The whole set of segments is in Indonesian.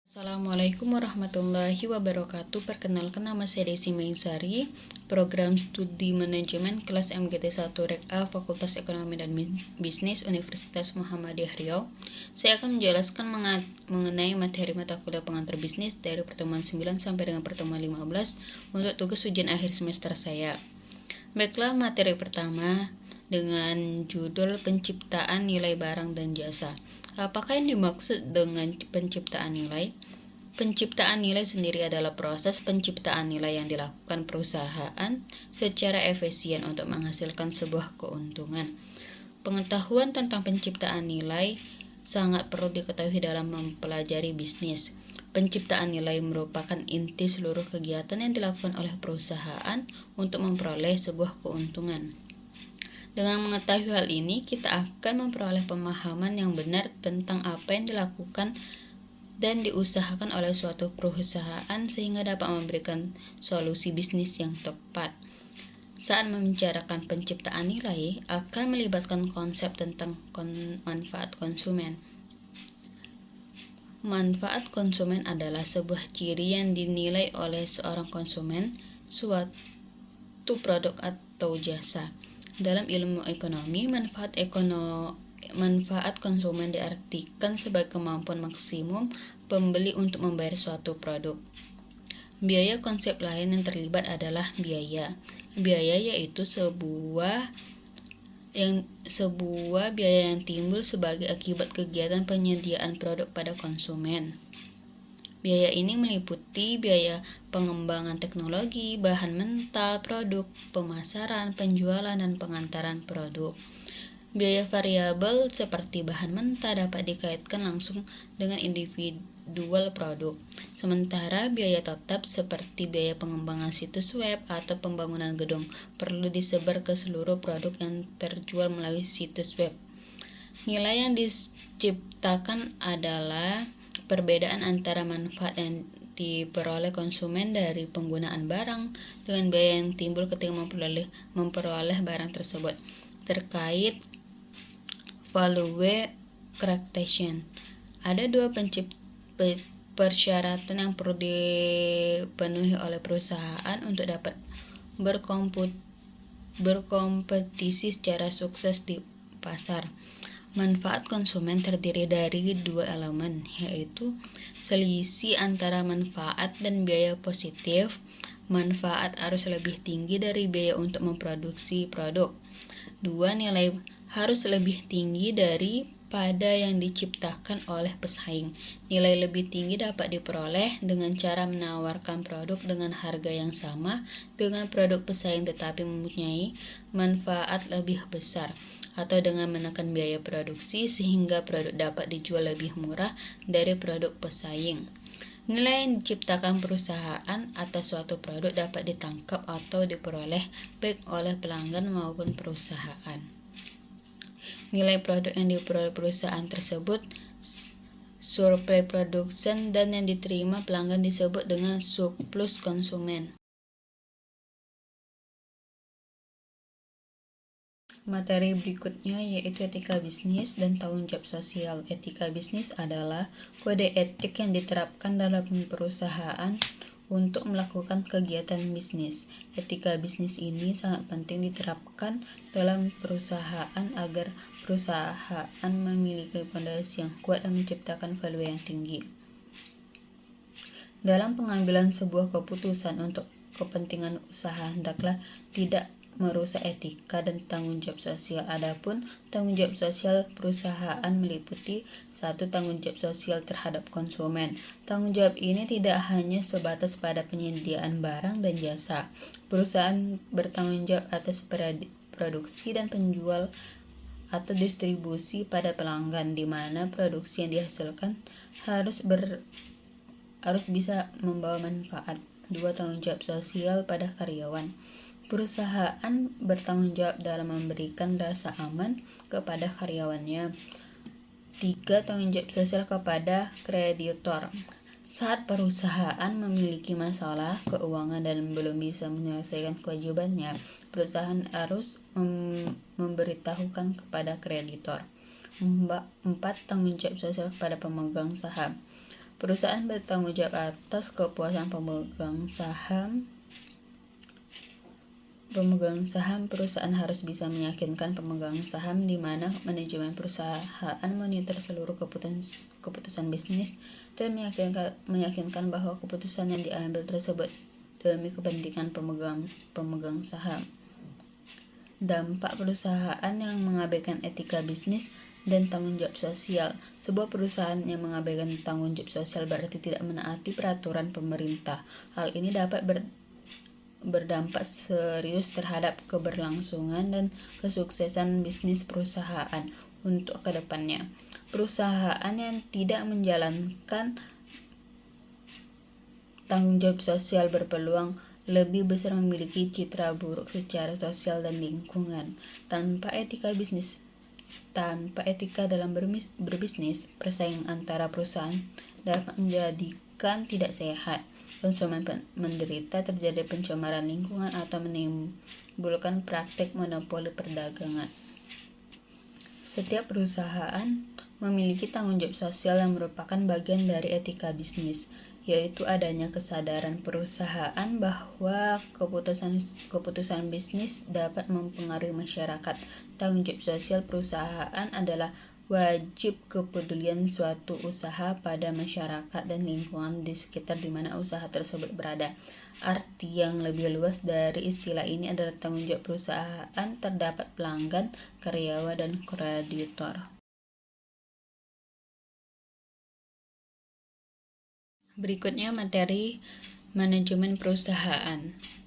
Assalamualaikum warahmatullahi wabarakatuh. Perkenalkan, nama saya Desi Meisari, Program Studi Manajemen kelas MGT1 Rek A, Fakultas Ekonomi dan Bisnis Universitas Muhammadiyah Riau. Saya akan menjelaskan mengenai materi mata kuliah pengantar bisnis dari pertemuan 9 sampai dengan pertemuan 15 untuk tugas ujian akhir semester saya. Baiklah, materi pertama dengan judul penciptaan nilai barang dan jasa. Apakah yang dimaksud dengan penciptaan nilai? Penciptaan nilai sendiri adalah proses penciptaan nilai yang dilakukan perusahaan secara efisien untuk menghasilkan sebuah keuntungan. Pengetahuan tentang penciptaan nilai sangat perlu diketahui dalam mempelajari bisnis. Penciptaan nilai merupakan inti seluruh kegiatan yang dilakukan oleh perusahaan untuk memperoleh sebuah keuntungan. Dengan mengetahui hal ini, kita akan memperoleh pemahaman yang benar tentang apa yang dilakukan dan diusahakan oleh suatu perusahaan sehingga dapat memberikan solusi bisnis yang tepat. Saat membicarakan penciptaan nilai, akan melibatkan konsep tentang manfaat konsumen. Manfaat konsumen adalah sebuah ciri yang dinilai oleh seorang konsumen suatu produk atau jasa. Dalam ilmu ekonomi, manfaat konsumen diartikan sebagai kemampuan maksimum pembeli untuk membayar suatu produk. Biaya, konsep lain yang terlibat adalah biaya. Biaya yaitu sebuah biaya yang timbul sebagai akibat kegiatan penyediaan produk pada konsumen. Biaya ini meliputi biaya pengembangan teknologi, bahan mentah, produk, pemasaran, penjualan, dan pengantaran produk. Biaya variabel seperti bahan mentah dapat dikaitkan langsung dengan individual produk. Sementara biaya tetap seperti biaya pengembangan situs web atau pembangunan gedung perlu disebar ke seluruh produk yang terjual melalui situs web. Nilai yang diciptakan adalah perbedaan antara manfaat yang diperoleh konsumen dari penggunaan barang dengan biaya yang timbul ketika memperoleh barang tersebut. Terkait value creation, ada dua persyaratan yang perlu dipenuhi oleh perusahaan untuk dapat berkompetisi secara sukses di pasar. Manfaat konsumen terdiri dari dua elemen, yaitu selisih antara manfaat dan biaya positif. Manfaat harus lebih tinggi dari biaya untuk memproduksi produk. Dua, nilai harus lebih tinggi daripada yang diciptakan oleh pesaing. Nilai lebih tinggi dapat diperoleh dengan cara menawarkan produk dengan harga yang sama dengan produk pesaing tetapi mempunyai manfaat lebih besar, atau dengan menekan biaya produksi sehingga produk dapat dijual lebih murah dari produk pesaing. Nilai yang diciptakan perusahaan atas suatu produk dapat ditangkap atau diperoleh baik oleh pelanggan maupun perusahaan. Nilai produk yang diperoleh perusahaan tersebut surplus production, dan yang diterima pelanggan disebut dengan surplus konsumen. Materi berikutnya yaitu etika bisnis dan tanggung jawab sosial. Etika bisnis adalah kode etik yang diterapkan dalam perusahaan untuk melakukan kegiatan bisnis. Etika bisnis ini sangat penting diterapkan dalam perusahaan agar perusahaan memiliki fondasi yang kuat dan menciptakan value yang tinggi. Dalam pengambilan sebuah keputusan untuk kepentingan usaha, hendaklah tidak merusak etika dan tanggung jawab sosial. Adapun tanggung jawab sosial perusahaan meliputi 1. Tanggung jawab sosial terhadap konsumen. Tanggung jawab ini tidak hanya sebatas pada penyediaan barang dan jasa. Perusahaan bertanggung jawab atas produksi dan penjual atau distribusi pada pelanggan, di mana produksi yang dihasilkan harus bisa membawa manfaat. 2. Tanggung jawab sosial pada karyawan. Perusahaan bertanggung jawab dalam memberikan rasa aman kepada karyawannya. 3. Tanggung jawab sosial kepada kreditor. Saat perusahaan memiliki masalah keuangan dan belum bisa menyelesaikan kewajibannya, perusahaan harus memberitahukan kepada kreditor. 4. Tanggung jawab sosial kepada pemegang saham. Perusahaan bertanggung jawab atas kepuasan pemegang saham. Perusahaan harus bisa meyakinkan pemegang saham di mana manajemen perusahaan monitor seluruh keputusan bisnis dan meyakinkan bahwa keputusan yang diambil tersebut demi kepentingan pemegang saham. Dampak perusahaan yang mengabaikan etika bisnis dan tanggung jawab sosial. Sebuah perusahaan yang mengabaikan tanggung jawab sosial berarti tidak menaati peraturan pemerintah. Hal ini dapat berdampak serius terhadap keberlangsungan dan kesuksesan bisnis perusahaan untuk kedepannya. Perusahaan yang tidak menjalankan tanggung jawab sosial berpeluang lebih besar memiliki citra buruk secara sosial dan lingkungan. Tanpa etika dalam berbisnis, persaingan antara perusahaan dapat menjadikan tidak sehat. Konsumen menderita, terjadi pencemaran lingkungan, atau menimbulkan praktik monopoli perdagangan. Setiap perusahaan memiliki tanggung jawab sosial yang merupakan bagian dari etika bisnis, yaitu adanya kesadaran perusahaan bahwa keputusan bisnis dapat mempengaruhi masyarakat. Tanggung jawab sosial perusahaan adalah wajib kepedulian suatu usaha pada masyarakat dan lingkungan di sekitar di mana usaha tersebut berada. Arti yang lebih luas dari istilah ini adalah tanggung jawab perusahaan terhadap pelanggan, karyawan, dan kreditor. Berikutnya materi manajemen perusahaan.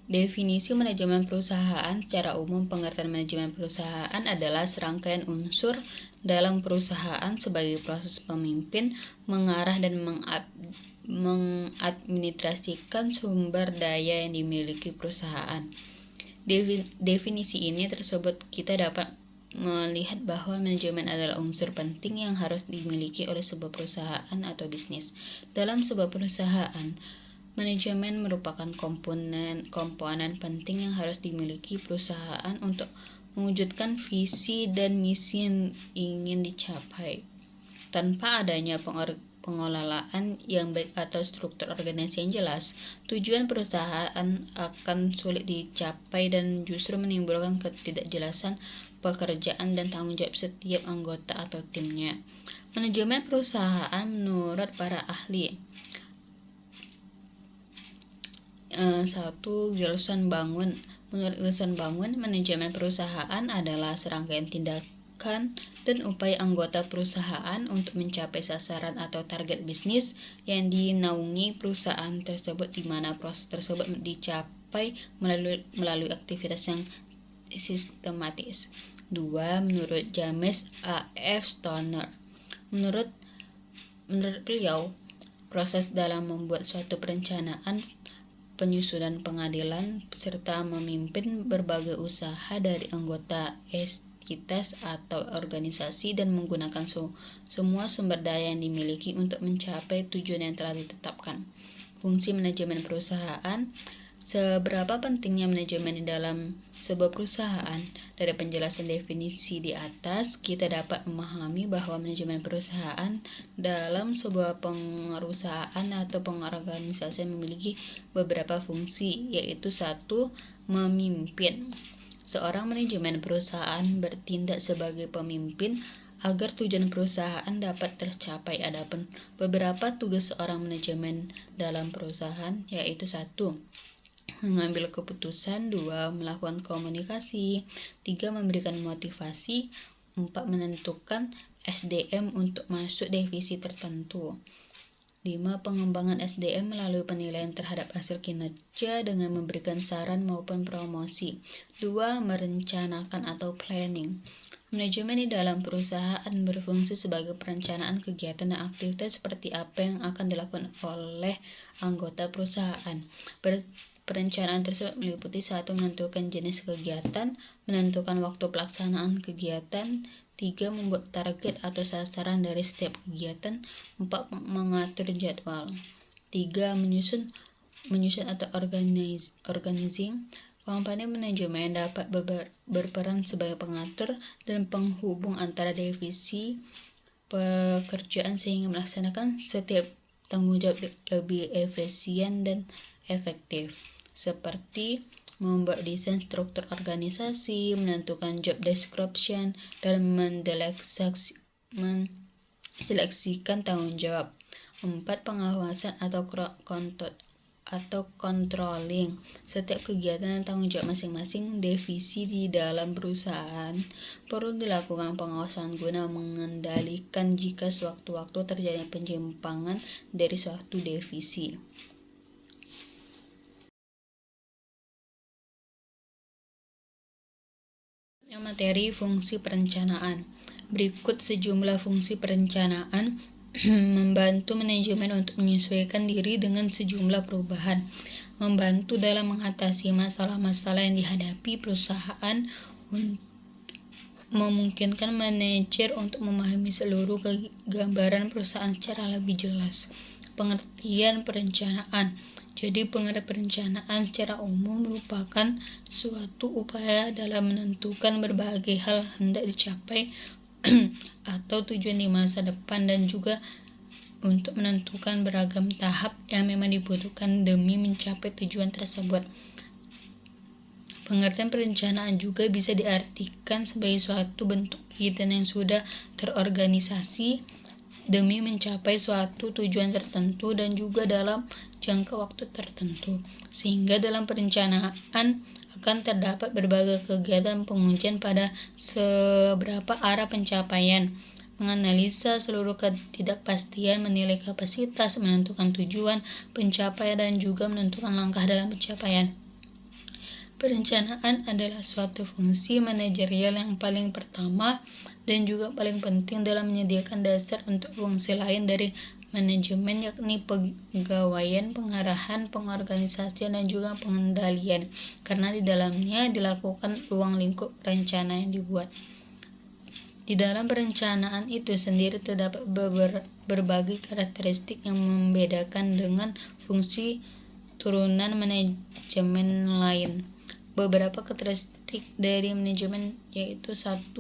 Definisi manajemen perusahaan secara umum, pengertian manajemen perusahaan adalah serangkaian unsur dalam perusahaan sebagai proses pemimpin, mengarah dan mengadministrasikan sumber daya yang dimiliki perusahaan. Definisi ini tersebut kita dapat melihat bahwa manajemen adalah unsur penting yang harus dimiliki oleh sebuah perusahaan atau bisnis. Dalam sebuah perusahaan, manajemen merupakan komponen penting yang harus dimiliki perusahaan untuk mewujudkan visi dan misi yang ingin dicapai. Tanpa adanya pengelolaan yang baik atau struktur organisasi yang jelas, tujuan perusahaan akan sulit dicapai dan justru menimbulkan ketidakjelasan pekerjaan dan tanggung jawab setiap anggota atau timnya. Manajemen perusahaan menurut para ahli. 1. Wilson Bangun. Menurut Wilson Bangun, manajemen perusahaan adalah serangkaian tindakan dan upaya anggota perusahaan untuk mencapai sasaran atau target bisnis yang dinaungi perusahaan tersebut, di mana proses tersebut dicapai melalui aktivitas yang sistematis. 2. Menurut James A. F. Stoner. Menurut beliau, proses dalam membuat suatu perencanaan, penyusunan pengadilan, serta memimpin berbagai usaha dari anggota entitas atau organisasi dan menggunakan semua sumber daya yang dimiliki untuk mencapai tujuan yang telah ditetapkan. Fungsi manajemen perusahaan. Seberapa pentingnya manajemen di dalam sebuah perusahaan? Dari penjelasan definisi di atas, kita dapat memahami bahwa manajemen perusahaan dalam sebuah perusahaan atau pengorganisasian memiliki beberapa fungsi, yaitu 1. Memimpin. Seorang manajemen perusahaan bertindak sebagai pemimpin agar tujuan perusahaan dapat tercapai. Adapun beberapa tugas seorang manajemen dalam perusahaan, yaitu 1. Mengambil keputusan, 2. Melakukan komunikasi, 3. Memberikan motivasi, 4. Menentukan SDM untuk masuk divisi tertentu, 5. Pengembangan SDM melalui penilaian terhadap hasil kinerja dengan memberikan saran maupun promosi, 2. Merencanakan atau planning. Manajemen di dalam perusahaan berfungsi sebagai perencanaan kegiatan dan aktivitas seperti apa yang akan dilakukan oleh anggota perusahaan. Perencanaan tersebut meliputi 1. Menentukan jenis kegiatan, menentukan waktu pelaksanaan kegiatan, 3. Membuat target atau sasaran dari setiap kegiatan, 4. Mengatur jadwal, 3. Menyusun atau organizing. Komponen manajemen dapat berperan sebagai pengatur dan penghubung antara divisi pekerjaan sehingga melaksanakan setiap tanggung jawab lebih efisien dan efektif, seperti membuat desain struktur organisasi, menentukan job description, dan menseleksikan tanggung jawab. 4. Pengawasan atau controlling. Setiap kegiatan dan tanggung jawab masing-masing divisi di dalam perusahaan perlu dilakukan pengawasan guna mengendalikan jika sewaktu-waktu terjadi penyimpangan dari suatu divisi. Materi fungsi perencanaan. Berikut sejumlah fungsi perencanaan membantu manajemen untuk menyesuaikan diri dengan sejumlah perubahan, membantu dalam mengatasi masalah-masalah yang dihadapi perusahaan, memungkinkan manajer untuk memahami seluruh gambaran perusahaan secara lebih jelas. Pengertian perencanaan. Jadi pengertian perencanaan secara umum merupakan suatu upaya dalam menentukan berbagai hal hendak dicapai atau tujuan di masa depan, dan juga untuk menentukan beragam tahap yang memang dibutuhkan demi mencapai tujuan tersebut. Pengertian perencanaan juga bisa diartikan sebagai suatu bentuk kegiatan yang sudah terorganisasi demi mencapai suatu tujuan tertentu dan juga dalam jangka waktu tertentu, sehingga dalam perencanaan akan terdapat berbagai kegiatan pengujian pada seberapa arah pencapaian, menganalisa seluruh ketidakpastian, menilai kapasitas, menentukan tujuan pencapaian, dan juga menentukan langkah dalam pencapaian. Perencanaan adalah suatu fungsi manajerial yang paling pertama dan juga paling penting dalam menyediakan dasar untuk fungsi lain dari manajemen, yakni pegawaian, pengarahan, pengorganisasian, dan juga pengendalian, karena di dalamnya dilakukan ruang lingkup rencana yang dibuat. Di dalam perencanaan itu sendiri terdapat berbagai karakteristik yang membedakan dengan fungsi turunan manajemen lain. Beberapa karakteristik dari manajemen yaitu 1.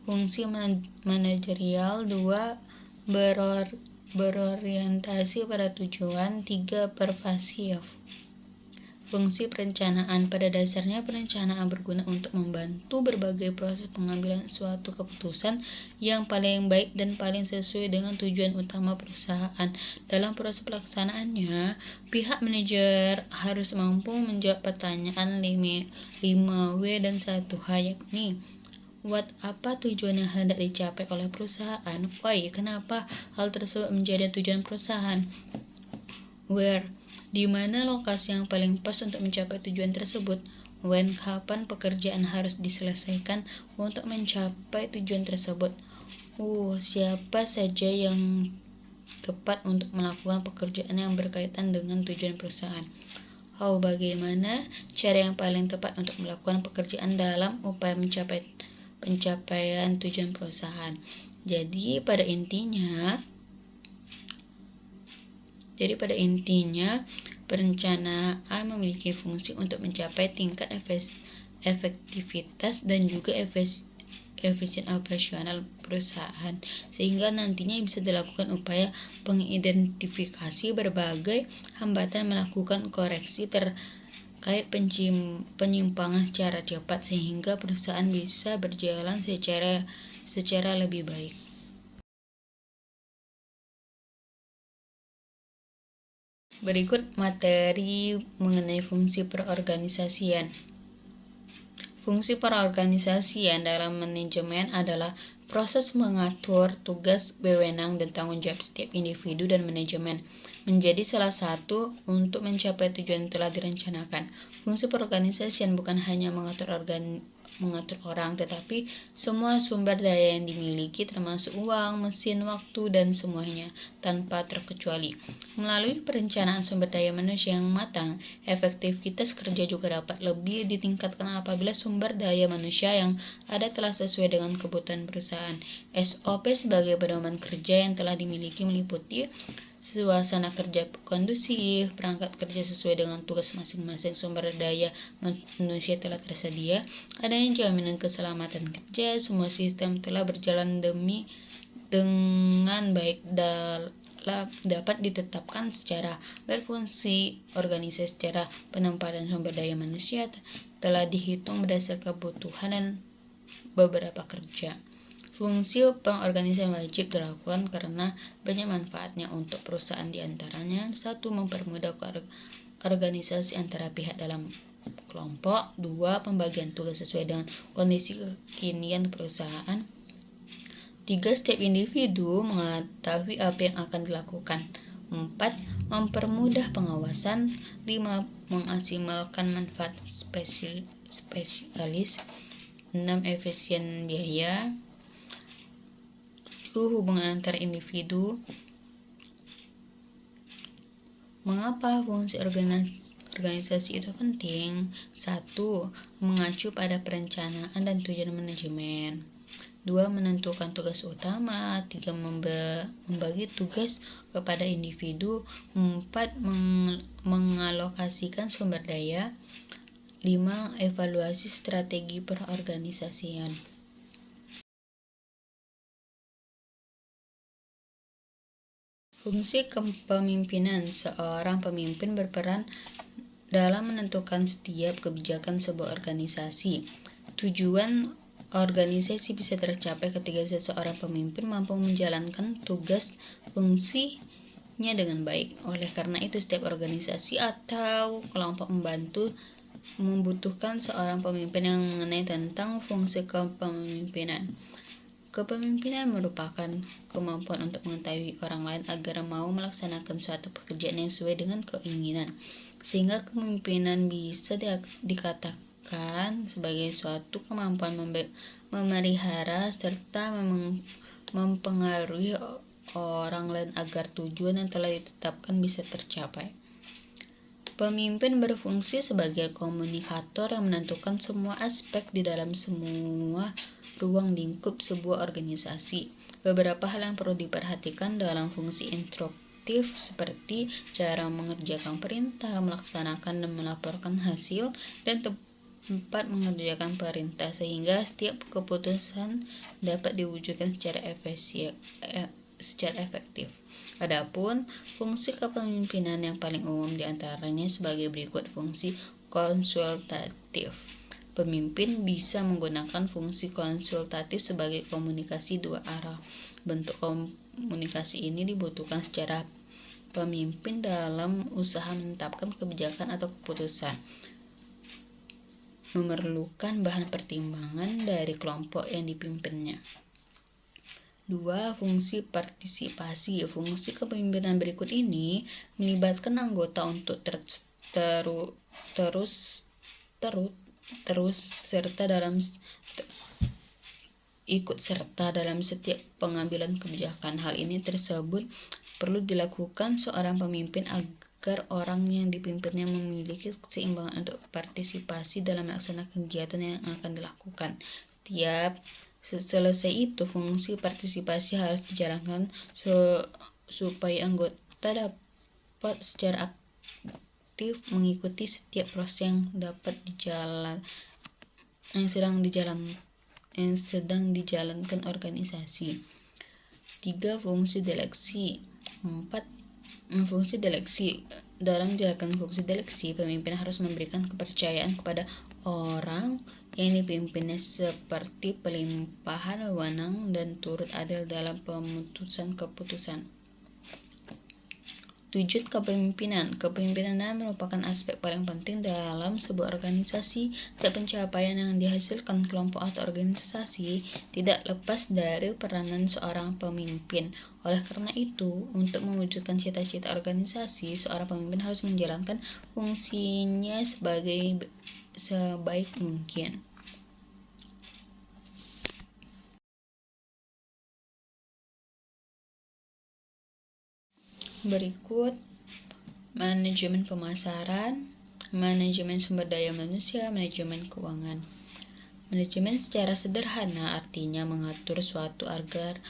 Fungsi manajerial, 2. Berorientasi pada tujuan, 3. Pervasif. Fungsi perencanaan. Pada dasarnya perencanaan berguna untuk membantu berbagai proses pengambilan suatu keputusan yang paling baik dan paling sesuai dengan tujuan utama perusahaan. Dalam proses pelaksanaannya, pihak manajer harus mampu menjawab pertanyaan 5W dan 1H, yakni what, apa tujuan yang hendak dicapai oleh perusahaan, why, kenapa hal tersebut menjadi tujuan perusahaan, where, di mana lokasi yang paling pas untuk mencapai tujuan tersebut, when, kapan pekerjaan harus diselesaikan untuk mencapai tujuan tersebut, siapa saja yang tepat untuk melakukan pekerjaan yang berkaitan dengan tujuan perusahaan, how, bagaimana cara yang paling tepat untuk melakukan pekerjaan dalam upaya mencapai pencapaian tujuan perusahaan. Jadi pada intinya perencanaan memiliki fungsi untuk mencapai tingkat efektivitas dan juga efisien operasional perusahaan, sehingga nantinya bisa dilakukan upaya pengidentifikasi berbagai hambatan, melakukan koreksi terkait penyimpangan secara cepat, sehingga perusahaan bisa berjalan secara lebih baik. Berikut materi mengenai fungsi perorganisasian. Fungsi perorganisasian dalam manajemen adalah proses mengatur tugas, wewenang, dan tanggung jawab setiap individu dan manajemen menjadi salah satu untuk mencapai tujuan yang telah direncanakan. Fungsi perorganisasian bukan hanya mengatur orang, tetapi semua sumber daya yang dimiliki, termasuk uang, mesin, waktu, dan semuanya, tanpa terkecuali. Melalui perencanaan sumber daya manusia yang matang, efektivitas kerja juga dapat lebih ditingkatkan apabila sumber daya manusia yang ada telah sesuai dengan kebutuhan perusahaan. SOP sebagai pedoman kerja yang telah dimiliki meliputi suasana kerja kondusif, perangkat kerja sesuai dengan tugas masing-masing, sumber daya manusia telah tersedia, adanya jaminan keselamatan kerja, semua sistem telah berjalan dengan baik dapat ditetapkan secara berfungsi organisasi secara penempatan sumber daya manusia telah dihitung berdasarkan kebutuhan dan beberapa kerja. Fungsi pengorganisasian wajib dilakukan karena banyak manfaatnya untuk perusahaan, diantaranya 1. Mempermudah organisasi antara pihak dalam kelompok. 2. Pembagian tugas sesuai dengan kondisi kekinian perusahaan. 3. Setiap individu mengetahui apa yang akan dilakukan. 4. Mempermudah pengawasan. 5. Mengasimalkan manfaat spesialis. 6. Efisien biaya. 7. Hubungan antar individu. Mengapa fungsi organisasi itu penting? 1. Mengacu pada perencanaan dan tujuan manajemen. 2. Menentukan tugas utama. 3. Membagi tugas kepada individu. 4. Mengalokasikan sumber daya. 5. Evaluasi strategi perorganisasian. Fungsi kepemimpinan. Seorang pemimpin berperan dalam menentukan setiap kebijakan sebuah organisasi. Tujuan organisasi bisa tercapai ketika seseorang pemimpin mampu menjalankan tugas fungsinya dengan baik. Oleh karena itu, setiap organisasi atau kelompok membutuhkan seorang pemimpin yang mengenai tentang fungsi kepemimpinan. Kepemimpinan merupakan kemampuan untuk mengetahui orang lain agar mau melaksanakan suatu pekerjaan yang sesuai dengan keinginan, sehingga kepemimpinan bisa dikatakan sebagai suatu kemampuan memelihara serta mempengaruhi orang lain agar tujuan yang telah ditetapkan bisa tercapai. Pemimpin berfungsi sebagai komunikator yang menentukan semua aspek di dalam semua ruang lingkup sebuah organisasi. Beberapa hal yang perlu diperhatikan dalam fungsi instruktif seperti cara mengerjakan perintah, melaksanakan dan melaporkan hasil, dan tempat mengerjakan perintah sehingga setiap keputusan dapat diwujudkan secara efektif. Adapun fungsi kepemimpinan yang paling umum diantaranya sebagai berikut. Fungsi konsultatif. Pemimpin bisa menggunakan fungsi konsultatif sebagai komunikasi dua arah. Bentuk komunikasi ini dibutuhkan secara pemimpin dalam usaha menetapkan kebijakan atau keputusan, memerlukan bahan pertimbangan dari kelompok yang dipimpinnya. 2. Fungsi partisipasi. Fungsi kepemimpinan berikut ini melibatkan anggota untuk ikut serta dalam setiap pengambilan kebijakan. Hal ini tersebut perlu dilakukan seorang pemimpin agar orang yang dipimpinnya memiliki keseimbangan untuk partisipasi dalam melaksanakan kegiatan yang akan dilakukan. Selesai itu, fungsi partisipasi harus dijalankan supaya anggota dapat secara aktif mengikuti setiap proses yang sedang dijalankan organisasi. 3. Fungsi deleksi. 4. Fungsi deleksi. Dalam menjalankan fungsi deleksi, pemimpin harus memberikan kepercayaan kepada orang yang dipimpinnya seperti pelimpahan wewenang dan turut adil dalam pemutusan keputusan. Tujuan kepemimpinan. Kepemimpinan merupakan aspek paling penting dalam sebuah organisasi. Setiap pencapaian yang dihasilkan kelompok atau organisasi tidak lepas dari peranan seorang pemimpin. Oleh karena itu, untuk mewujudkan cita-cita organisasi, seorang pemimpin harus menjalankan fungsinya sebaik mungkin. Berikut manajemen pemasaran, manajemen sumber daya manusia, manajemen keuangan. Manajemen secara sederhana artinya mengatur suatu agar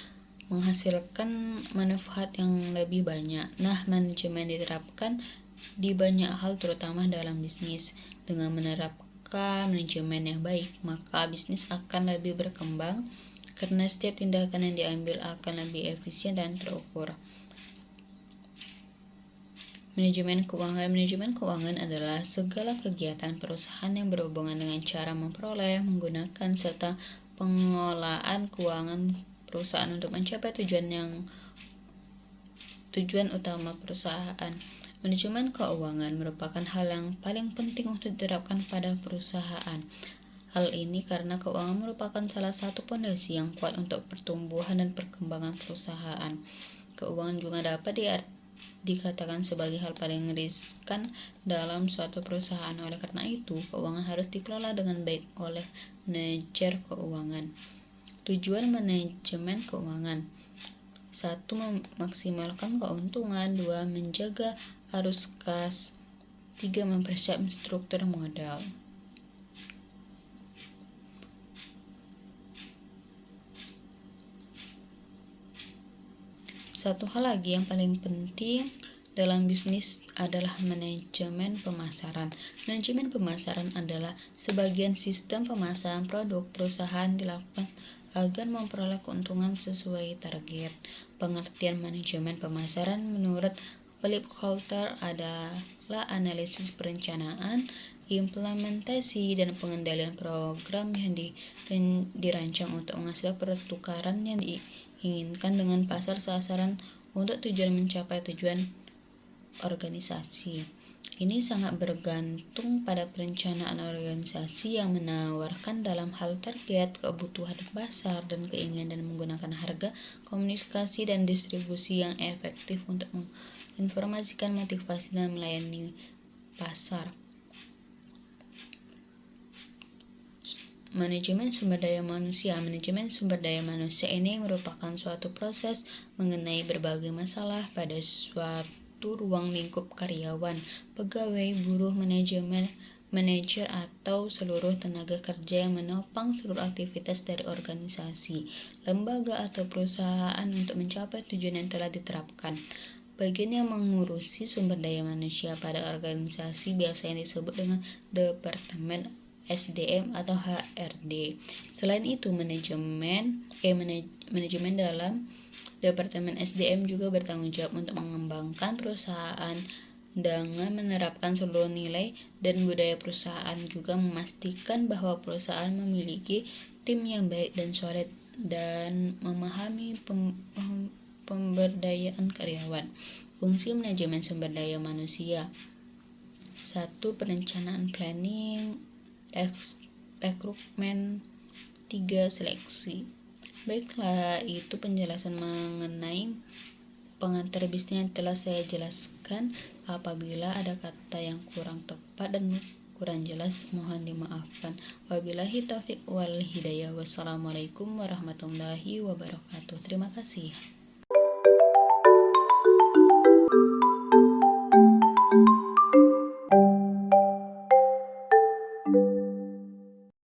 menghasilkan manfaat yang lebih banyak. Nah, manajemen diterapkan di banyak hal terutama dalam bisnis. Dengan menerapkan manajemen yang baik, maka bisnis akan lebih berkembang karena setiap tindakan yang diambil akan lebih efisien dan terukur. Manajemen keuangan adalah segala kegiatan perusahaan yang berhubungan dengan cara memperoleh, menggunakan, serta pengelolaan keuangan perusahaan untuk mencapai tujuan utama perusahaan. Manajemen keuangan merupakan hal yang paling penting untuk diterapkan pada perusahaan. Hal ini karena keuangan merupakan salah satu fondasi yang kuat untuk pertumbuhan dan perkembangan perusahaan. Keuangan juga dapat dikatakan sebagai hal paling riskan dalam suatu perusahaan. Oleh karena itu, keuangan harus dikelola dengan baik oleh manajer keuangan. Tujuan manajemen keuangan: 1. Memaksimalkan keuntungan. 2. Menjaga arus kas. 3. Mempersiapkan struktur modal. Satu hal lagi yang paling penting dalam bisnis adalah manajemen pemasaran. Manajemen pemasaran adalah sebagian sistem pemasaran produk perusahaan dilakukan agar memperoleh keuntungan sesuai target. Pengertian manajemen pemasaran menurut Philip Kotler adalah analisis perencanaan, implementasi, dan pengendalian program yang dirancang untuk menghasilkan pertukaran yang diinginkan dengan pasar sasaran untuk tujuan mencapai tujuan organisasi. Ini sangat bergantung pada perencanaan organisasi yang menawarkan dalam hal target, kebutuhan pasar, dan keinginan menggunakan harga, komunikasi, dan distribusi yang efektif untuk menginformasikan motivasi dan melayani pasar. Manajemen sumber daya manusia. Manajemen sumber daya manusia ini merupakan suatu proses mengenai berbagai masalah pada suatu ruang lingkup karyawan, pegawai, buruh, manajer, atau seluruh tenaga kerja yang menopang seluruh aktivitas dari organisasi, lembaga, atau perusahaan untuk mencapai tujuan yang telah diterapkan. Bagian yang mengurusi sumber daya manusia pada organisasi biasanya disebut dengan Departemen SDM atau HRD. Selain itu, manajemen dalam Departemen SDM juga bertanggung jawab untuk mengembangkan perusahaan dengan menerapkan seluruh nilai dan budaya perusahaan, juga memastikan bahwa perusahaan memiliki tim yang baik dan solid, dan memahami pemberdayaan karyawan. Fungsi manajemen sumber daya manusia: 1. Perencanaan planning, rekrutmen. 3. Seleksi. Baiklah, itu penjelasan mengenai pengantar bisnis yang telah saya jelaskan. Apabila ada kata yang kurang tepat dan kurang jelas, mohon dimaafkan. Wabillahi taufiq wal hidayah. Wassalamualaikum warahmatullahi wabarakatuh. Terima kasih.